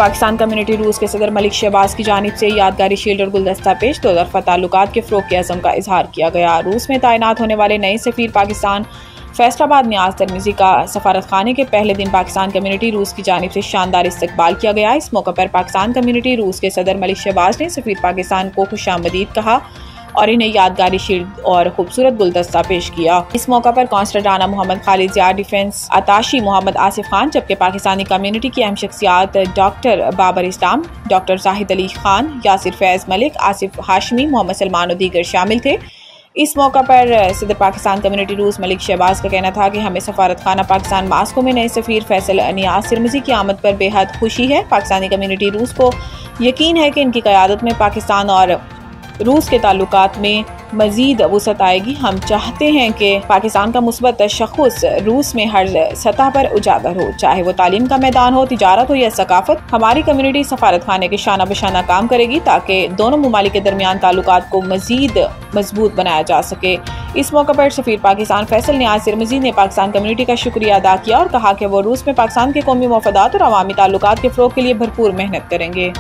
Pakistan community रूस के सदर मलिक शहबाज की जानिब से यादगारी शील्ड और गुलदस्ता पेश, दो तरफा ताल्लुकात के फ़रोग़ के अज़्म का इजहार किया गया। रूस में तैनात होने वाले नए सफ़ीर पाकिस्तान फैसलाबाद नियाज़ तिरमिज़ी का सफारत खाने के पहले दिन पाकिस्तान कम्युनिटी रूस की जानिब से शानदार इस्तकबाल किया गया। इस मौके पर पाकिस्तान कम्युनिटी रूस के सदर मलिक शहबाज ने सफ़ीर पाकिस्तान को खुशामदीद कहा और इन्हें यादगारी शील्ड और खूबसूरत गुलदस्ता पेश किया। इस मौका पर councillor Rana Mohammad Khalid Zia, defence attaché Mohammad Asif Khan, जबकि पाकिस्तानी कम्युनिटी की अहम शख्सियात डॉक्टर बाबर इस्लाम, डॉक्टर जाहिद अली खान, यासिर फैज़ मलिक, आसिफ हाशमी, मोहम्मद सलमान और दीगर शामिल थे। इस मौका पर सदर पाकिस्तान कम्युनिटी रूस मलिक शहबाज का कहना था कि हमें सफारत खाना पाकिस्तान मास्को में नए सफ़ीर फैसल नियाज़ तिरमिज़ी की आमद पर बेहद खुशी है। पाकिस्तानी कम्युनिटी रूस को यकीन है कि इनकी क़यादत में पाकिस्तान और रूस के ताल्लुकात में मज़ीद वुसअत आएगी। हम चाहते हैं कि पाकिस्तान का मुस्बत तशख़्ख़ुस रूस में हर सतह पर उजागर हो, चाहे वो तालीम का मैदान हो, तिजारत हो या सकाफत। हमारी कम्युनिटी सफारत खाने के शाना बशाना काम करेगी ताकि दोनों ममालिक के दरमियान ताल्लुकात को मज़ीद मजबूत बनाया जा सके। इस मौके पर सफ़ीर पाकिस्तान फैसल नियाज़ तिरमिज़ी ने पाकिस्तान कम्युनिटी का शुक्रिया अदा किया और कहा कि वो रूस में पाकिस्तान के कौमी मफादात और अवामी ताल्लुकात के फ़रोग़ के लिए भरपूर मेहनत करेंगे।